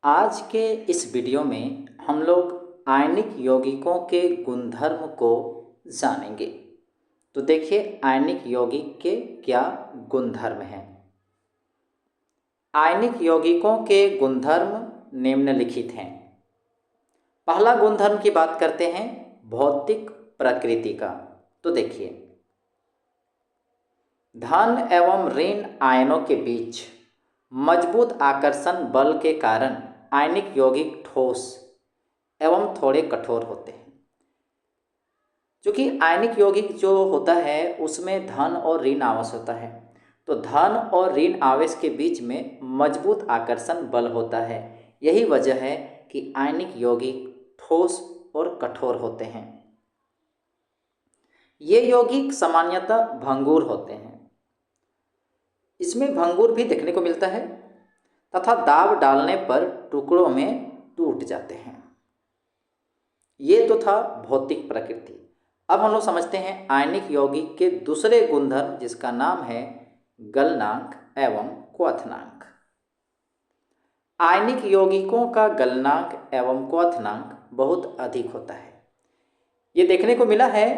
आज के इस वीडियो में हम लोग आयनिक यौगिकों के गुणधर्म को जानेंगे। तो देखिए आयनिक यौगिक के क्या गुणधर्म हैं। आयनिक यौगिकों के गुणधर्म निम्नलिखित हैं। पहला गुणधर्म की बात करते हैं भौतिक प्रकृति का। तो देखिए धन एवं ऋण आयनों के बीच मजबूत आकर्षण बल के कारण आयनिक यौगिक ठोस एवं थोड़े कठोर होते हैं। क्योंकि आयनिक यौगिक जो होता है उसमें धन और ऋण आवेश होता है, तो धन और ऋण आवेश के बीच में मजबूत आकर्षण बल होता है। यही वजह है कि आयनिक यौगिक ठोस और कठोर होते हैं। ये यौगिक सामान्यतः भंगुर होते हैं। इसमें भंगुर भी देखने को मिलता है तथा दाब डालने पर टुकड़ों में टूट जाते हैं। ये तो था भौतिक प्रकृति। अब हम लोग समझते हैं आयनिक यौगिक के दूसरे गुणधर्म जिसका नाम है गलनांक एवं क्वथनांक। आयनिक यौगिकों का गलनांक एवं क्वथनांक बहुत अधिक होता है। ये देखने को मिला है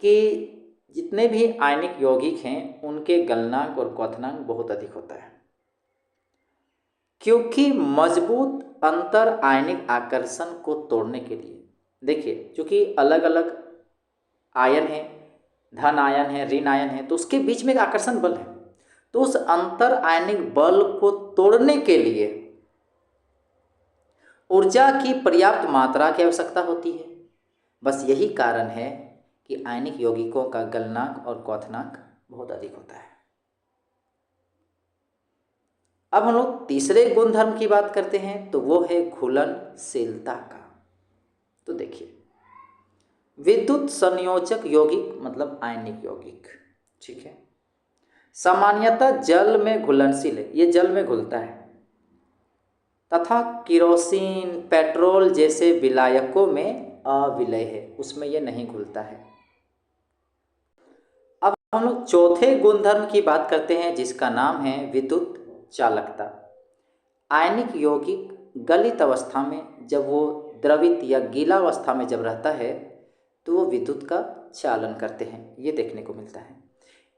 कि जितने भी आयनिक यौगिक हैं उनके गलनांक और क्वथनांक बहुत अधिक होता है, क्योंकि मजबूत अंतर आयनिक आकर्षण को तोड़ने के लिए देखिए, क्योंकि अलग अलग आयन है, धन आयन है, ऋण आयन है, तो उसके बीच में एक आकर्षण बल है। तो उस अंतर आयनिक बल को तोड़ने के लिए ऊर्जा की पर्याप्त मात्रा की आवश्यकता होती है। बस यही कारण है कि आयनिक यौगिकों का गलनांक और क्वथनांक बहुत अधिक होता है। अब हम लोग तीसरे गुणधर्म की बात करते हैं, तो वो है घुलनशीलता का। तो देखिए विद्युत संयोजक यौगिक मतलब आयनिक यौगिक, ठीक है, सामान्यतः जल में घुलनशील है, ये जल में घुलता है तथा केरोसिन पेट्रोल जैसे विलायकों में अविलय है, उसमें ये नहीं घुलता है। अब हम लोग चौथे गुणधर्म की बात करते हैं जिसका नाम है विद्युत चालकता। आयनिक यौगिक गलित अवस्था में जब वो द्रवित या गीला अवस्था में जब रहता है तो वो विद्युत का चालन करते हैं, ये देखने को मिलता है।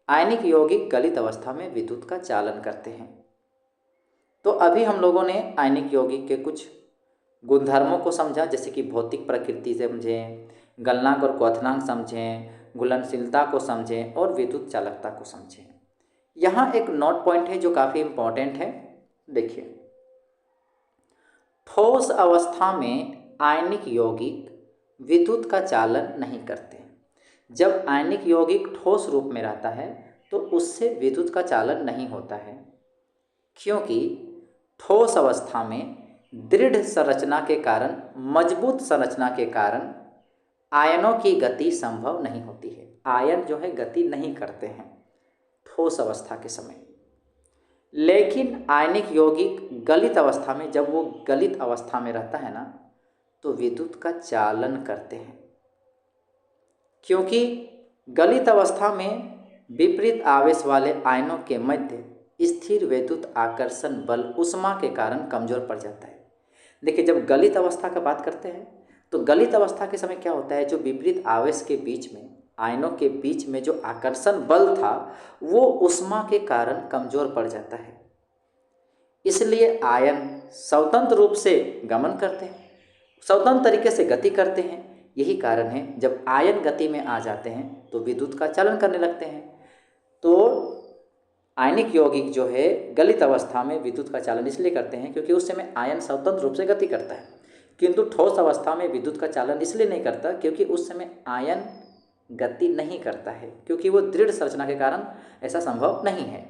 आयनिक यौगिक गलित अवस्था में विद्युत का चालन करते हैं। तो अभी हम लोगों ने आयनिक यौगिक के कुछ गुणधर्मों को समझा, जैसे कि भौतिक प्रकृति समझें, गलनांक और क्वथनांक समझें, घुलनशीलता को समझें और विद्युत चालकता को समझें। यहाँ एक नोट पॉइंट है जो काफ़ी इम्पोर्टेंट है। देखिए ठोस अवस्था में आयनिक यौगिक विद्युत का चालन नहीं करते। जब आयनिक यौगिक ठोस रूप में रहता है तो उससे विद्युत का चालन नहीं होता है, क्योंकि ठोस अवस्था में दृढ़ संरचना के कारण, मजबूत संरचना के कारण आयनों की गति संभव नहीं होती है। आयन जो है गति नहीं करते हैं ठोस अवस्था के समय। लेकिन आयनिक यौगिक गलित अवस्था में, जब वो गलित अवस्था में रहता है ना, तो विद्युत का चालन करते हैं, क्योंकि गलित अवस्था में विपरीत आवेश वाले आयनों के मध्य स्थिर विद्युत आकर्षण बल ऊष्मा के कारण कमजोर पड़ जाता है। देखिए जब गलित अवस्था का बात करते हैं तो गलित अवस्था के समय क्या होता है, जो विपरीत आवेश के बीच में, आयनों के बीच में जो आकर्षण बल था वो ऊष्मा के कारण कमजोर पड़ जाता है। इसलिए आयन स्वतंत्र रूप से गमन करते हैं, स्वतंत्र तरीके से गति करते हैं। यही कारण है जब आयन गति में आ जाते हैं तो विद्युत का चालन करने लगते हैं। तो आयनिक यौगिक जो है गलित अवस्था में विद्युत का चालन इसलिए करते हैं क्योंकि उस समय आयन स्वतंत्र रूप से गति करता है, किंतु ठोस अवस्था में विद्युत का चालन इसलिए नहीं करता क्योंकि उस समय आयन गति नहीं करता है, क्योंकि वो दृढ़ संरचना के कारण ऐसा संभव नहीं है।